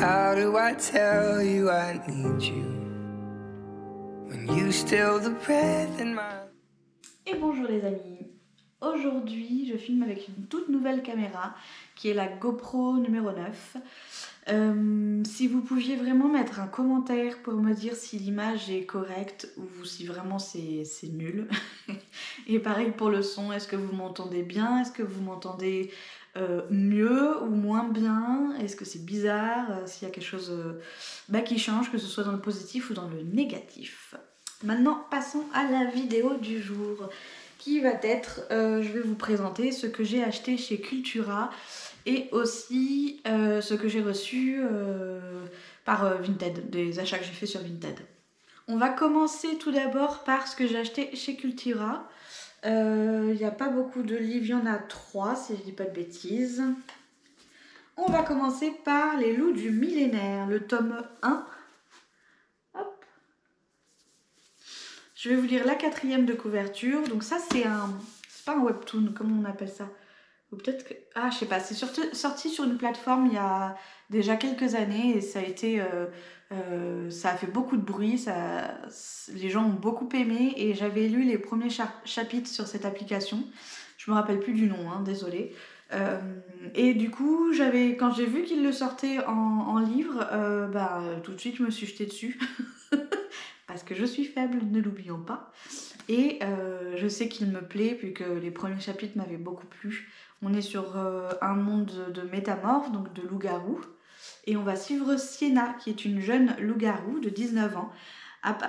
How do I tell you I need you when you still the breath in my... Et bonjour les amis, aujourd'hui je filme avec une toute nouvelle caméra qui est la GoPro numéro 9. Si vous pouviez vraiment mettre un commentaire pour me dire si l'image est correcte ou si vraiment c'est nul. Et pareil pour le son, est-ce que vous m'entendez bien? Est-ce que vous m'entendez mieux ou moins bien? Est-ce que c'est bizarre? S'il y a quelque chose qui change, que ce soit dans le positif ou dans le négatif. Maintenant, passons à la vidéo du jour qui va être, je vais vous présenter ce que j'ai acheté chez Cultura et aussi ce que j'ai reçu par Vinted, des achats que j'ai fait sur Vinted. On va commencer tout d'abord par ce que j'ai acheté chez Cultura. Il n'y a pas beaucoup de livres, il y en a 3 si je dis pas de bêtises. On va commencer par Les Loups du Millénaire, le tome 1. Hop. Je vais vous lire la 4e de couverture. Donc ça c'est pas un webtoon, comment on appelle ça? Ou peut-être que... Ah je sais pas, c'est sorti sur une plateforme il y a déjà quelques années et ça a été... ça a fait beaucoup de bruit, les gens ont beaucoup aimé et j'avais lu les premiers chapitres sur cette application. Je me rappelle plus du nom, hein, désolée. Et du coup, quand j'ai vu qu'il le sortait en livre, tout de suite je me suis jetée dessus. Parce que je suis faible, ne l'oublions pas. Et je sais qu'il me plaît, puisque les premiers chapitres m'avaient beaucoup plu. On est sur un monde de métamorphes, donc de loups-garous. Et on va suivre Sienna, qui est une jeune loup-garou de 19 ans.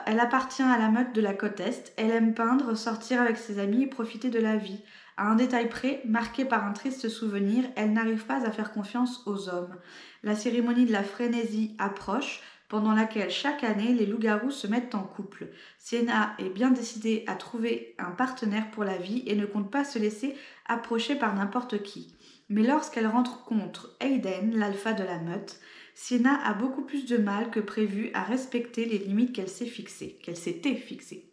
Elle appartient à la meute de la côte Est. Elle aime peindre, sortir avec ses amis et profiter de la vie. À un détail près, marqué par un triste souvenir, elle n'arrive pas à faire confiance aux hommes. La cérémonie de la frénésie approche, pendant laquelle chaque année les loups-garous se mettent en couple. Sienna est bien décidée à trouver un partenaire pour la vie et ne compte pas se laisser approcher par n'importe qui. Mais lorsqu'elle rencontre Aiden, l'alpha de la meute, Sienna a beaucoup plus de mal que prévu à respecter les limites qu'elle s'était fixées.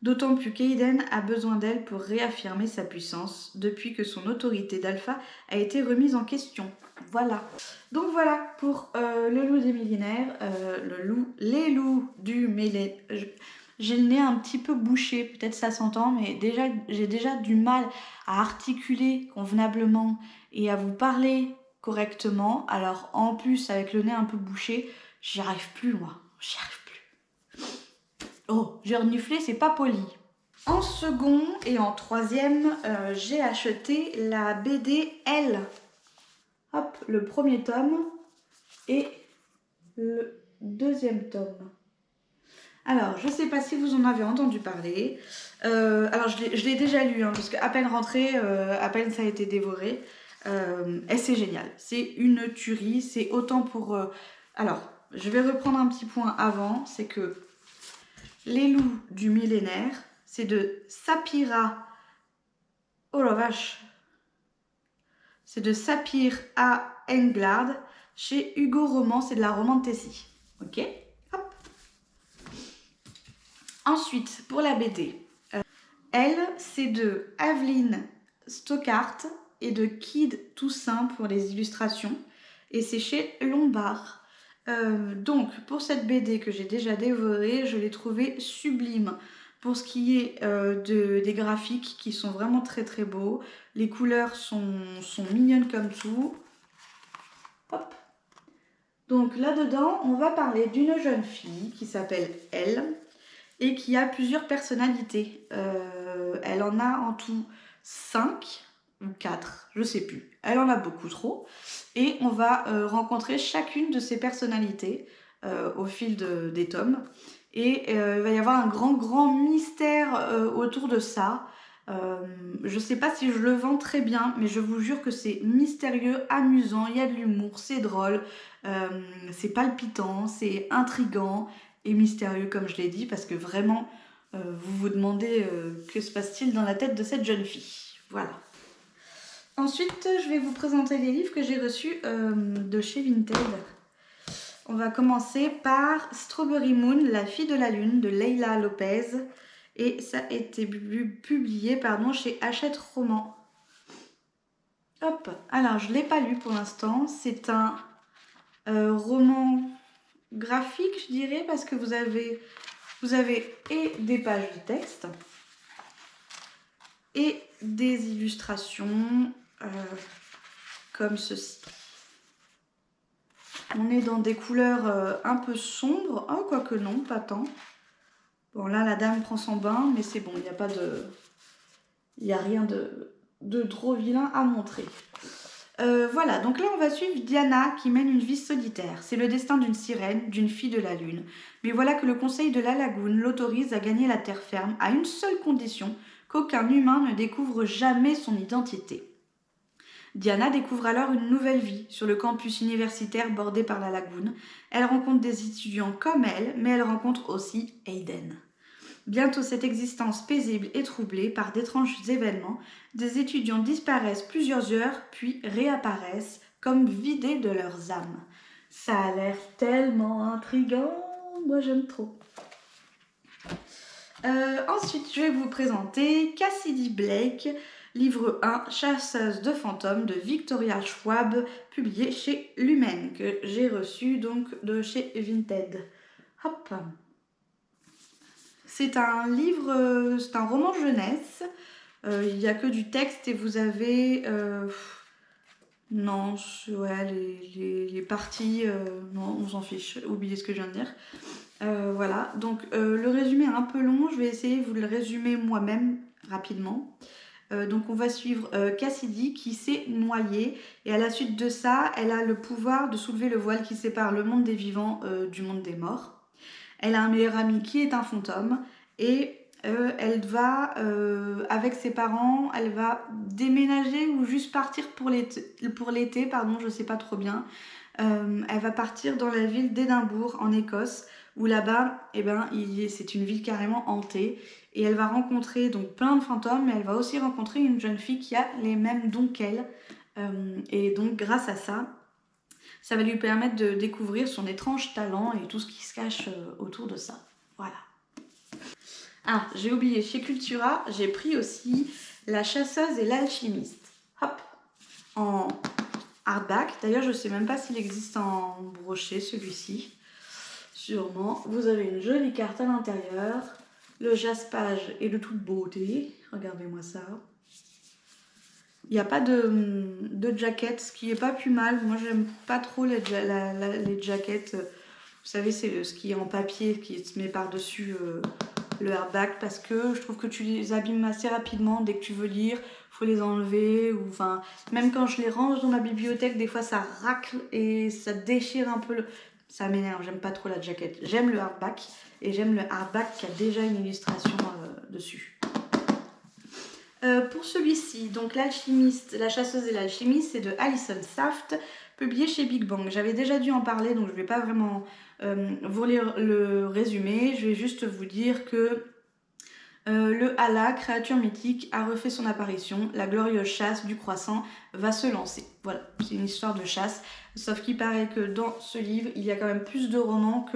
D'autant plus qu'Aiden a besoin d'elle pour réaffirmer sa puissance depuis que son autorité d'alpha a été remise en question. Voilà. Donc voilà pour le loup des millénaires, les loups du millénaire. J'ai le nez un petit peu bouché, peut-être ça s'entend, mais j'ai déjà du mal à articuler convenablement et à vous parler correctement. Alors en plus avec le nez un peu bouché, j'y arrive plus moi, j'y arrive plus. Oh, j'ai reniflé, c'est pas poli. En second et en troisième, j'ai acheté la BD Elle. Hop, le premier tome et le 2e tome. Alors, je sais pas si vous en avez entendu parler. Alors, je l'ai déjà lu, hein, parce qu'à peine rentré, à peine ça a été dévoré. Et c'est génial. C'est une tuerie. C'est autant pour... Alors, je vais reprendre un petit point avant. C'est que Les Loups du Millénaire, c'est de Sapira... Oh la vache! C'est de Sapir A. Englard. Chez Hugo Roman, c'est de la Romantessie. Ok? Hop. Ensuite, pour la BD, elle, c'est de Aveline Stockart et de Kid Toussaint pour les illustrations. Et c'est chez Lombard. Donc, pour cette BD que j'ai déjà dévorée, je l'ai trouvée sublime. Pour ce qui est des graphiques qui sont vraiment très très beaux. Les couleurs sont mignonnes comme tout. Hop. Donc là-dedans, on va parler d'une jeune fille qui s'appelle Elle et qui a plusieurs personnalités. Elle en a en tout 5 ou 4, je sais plus. Elle en a beaucoup trop. Et on va rencontrer chacune de ces personnalités au fil des tomes. Et il va y avoir un grand mystère autour de ça. Je sais pas si je le vends très bien, mais je vous jure que c'est mystérieux, amusant, il y a de l'humour, c'est drôle, c'est palpitant, c'est intriguant et mystérieux comme je l'ai dit, parce que vraiment vous vous demandez que se passe-t-il dans la tête de cette jeune fille. Voilà. Ensuite, je vais vous présenter les livres que j'ai reçus de chez Vinted. On va commencer par Strawberry Moon, la fille de la lune de Leila Lopez. Et ça a été publié chez Hachette Roman. Hop, alors je ne l'ai pas lu pour l'instant. C'est un roman graphique, je dirais, parce que vous avez et des pages de texte et des illustrations comme ceci. On est dans des couleurs un peu sombres, oh, quoique non, pas tant. Bon, là, la dame prend son bain, mais c'est bon, il n'y a pas de... Il n'y a rien de trop vilain à montrer. Voilà, donc là on va suivre Diana qui mène une vie solitaire. C'est le destin d'une sirène, d'une fille de la lune. Mais voilà que le conseil de la lagune l'autorise à gagner la terre ferme à une seule condition, qu'aucun humain ne découvre jamais son identité. Diana découvre alors une nouvelle vie sur le campus universitaire bordé par la lagune. Elle rencontre des étudiants comme elle, mais elle rencontre aussi Aiden. Bientôt cette existence paisible est troublée par d'étranges événements. Des étudiants disparaissent plusieurs heures, puis réapparaissent comme vidés de leurs âmes. Ça a l'air tellement intriguant, moi j'aime trop. Ensuite, je vais vous présenter Cassidy Blake, livre 1, Chasseuse de fantômes de Victoria Schwab, publié chez Lumen, que j'ai reçu donc de chez Vinted. Hop. C'est un livre, c'est un roman jeunesse. Il n'y a que du texte et vous avez... non, ouais, les parties... non, on s'en fiche, oubliez ce que je viens de dire. Voilà, donc le résumé est un peu long. Je vais essayer de vous le résumer moi-même rapidement. Donc on va suivre Cassidy qui s'est noyée. Et à la suite de ça, elle a le pouvoir de soulever le voile qui sépare le monde des vivants du monde des morts. Elle a un meilleur ami qui est un fantôme et elle va, avec ses parents, elle va déménager ou juste partir pour l'été, pardon, je sais pas trop bien. Elle va partir dans la ville d'Édimbourg en Écosse où là-bas, eh ben, c'est une ville carrément hantée et elle va rencontrer donc plein de fantômes mais elle va aussi rencontrer une jeune fille qui a les mêmes dons qu'elle et donc grâce à ça va lui permettre de découvrir son étrange talent et tout ce qui se cache autour de ça. Voilà. Ah, j'ai oublié, chez Cultura, j'ai pris aussi La chasseuse et l'alchimiste. Hop, en hardback. D'ailleurs, je ne sais même pas s'il existe en brochet, celui-ci. Sûrement. Vous avez une jolie carte à l'intérieur. Le jaspage est de toute beauté. Regardez-moi ça. Il n'y a pas de jaquette, ce qui n'est pas plus mal. Moi, j'aime pas trop les jaquettes. Vous savez, c'est ce qui est en papier, qui se met par-dessus le hardback, parce que je trouve que tu les abîmes assez rapidement. Dès que tu veux lire, il faut les enlever. Ou, enfin, même quand je les range dans ma bibliothèque, des fois, ça racle et ça déchire un peu. Ça m'énerve, j'aime pas trop la jaquette. J'aime le hardback et j'aime le hardback qui a déjà une illustration dessus. Pour celui-ci, donc l'alchimiste, la chasseuse et l'alchimiste, c'est de Alison Saft, publié chez Big Bang. J'avais déjà dû en parler, donc je ne vais pas vraiment vous lire le résumé. Je vais juste vous dire que le Hala, créature mythique, a refait son apparition. La glorieuse chasse du croissant va se lancer. Voilà, c'est une histoire de chasse. Sauf qu'il paraît que dans ce livre, il y a quand même plus de romances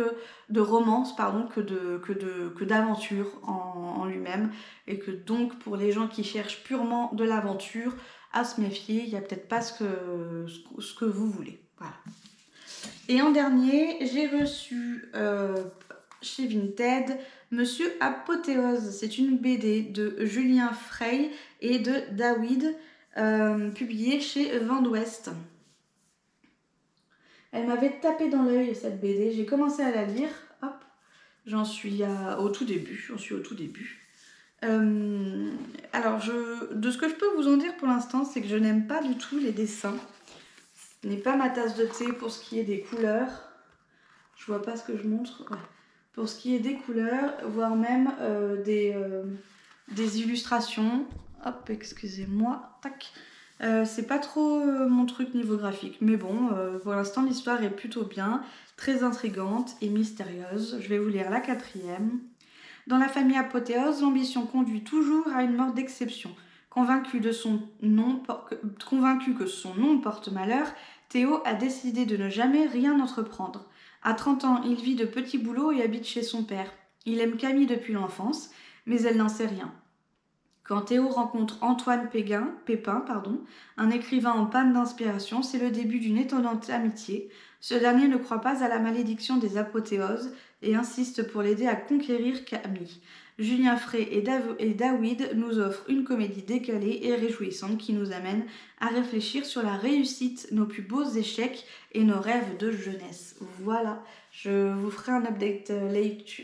que d'aventures en lui-même. Et que donc, pour les gens qui cherchent purement de l'aventure, à se méfier, il n'y a peut-être pas ce que vous voulez. Voilà. Et en dernier, j'ai reçu chez Vinted Monsieur Apothéose. C'est une BD de Julien Frey et de David, publiée chez Vent d'Ouest. Elle m'avait tapé dans l'œil cette BD. J'ai commencé à la lire. Hop, j'en suis au tout début. Alors, de ce que je peux vous en dire pour l'instant, c'est que je n'aime pas du tout les dessins. Ce n'est pas ma tasse de thé pour ce qui est des couleurs. Je vois pas ce que je montre. Ouais. Pour ce qui est des couleurs, voire même des illustrations. Hop, excusez-moi. Tac. C'est pas trop mon truc niveau graphique. Mais bon, pour l'instant, l'histoire est plutôt bien. Très intrigante et mystérieuse. Je vais vous lire la 4e. Dans la famille Apothéose, l'ambition conduit toujours à une mort d'exception. Convaincu que son nom porte malheur, Théo a décidé de ne jamais rien entreprendre. À 30 ans, il vit de petits boulots et habite chez son père. Il aime Camille depuis l'enfance, mais elle n'en sait rien. Quand Théo rencontre Antoine Pépin, un écrivain en panne d'inspiration, c'est le début d'une étonnante amitié. Ce dernier ne croit pas à la malédiction des apothéoses et insiste pour l'aider à conquérir Camille. Julien Frey et David nous offrent une comédie décalée et réjouissante qui nous amène à réfléchir sur la réussite, nos plus beaux échecs et nos rêves de jeunesse. Voilà, je vous ferai un update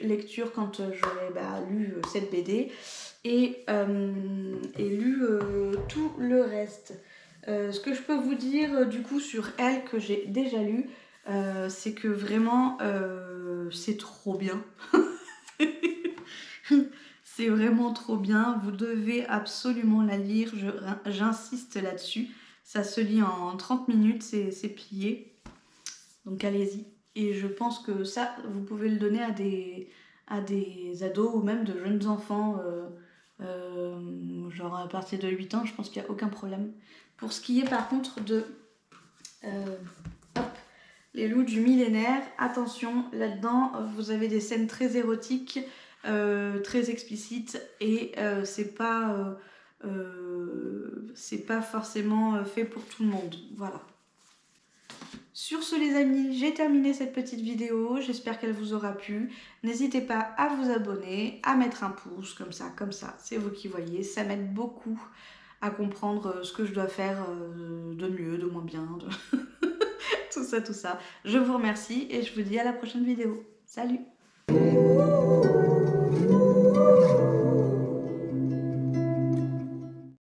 lecture quand j'aurai lu cette BD et lu tout le reste. Ce que je peux vous dire du coup sur elle que j'ai déjà lu, c'est que vraiment c'est trop bien. C'est vraiment trop bien, vous devez absolument la lire, j'insiste là-dessus. Ça se lit en 30 minutes, c'est plié, donc allez-y. Et je pense que ça, vous pouvez le donner à des ados ou même de jeunes enfants, genre à partir de 8 ans, je pense qu'il n'y a aucun problème. Pour ce qui est par contre de Les loups du millénaire, attention, là-dedans, vous avez des scènes très érotiques, très explicites, et c'est pas forcément fait pour tout le monde. Voilà. Sur ce les amis, j'ai terminé cette petite vidéo, j'espère qu'elle vous aura plu. N'hésitez pas à vous abonner, à mettre un pouce, comme ça, c'est vous qui voyez, ça m'aide beaucoup à comprendre ce que je dois faire de mieux, de moins bien, tout ça. Je vous remercie et je vous dis à la prochaine vidéo. Salut!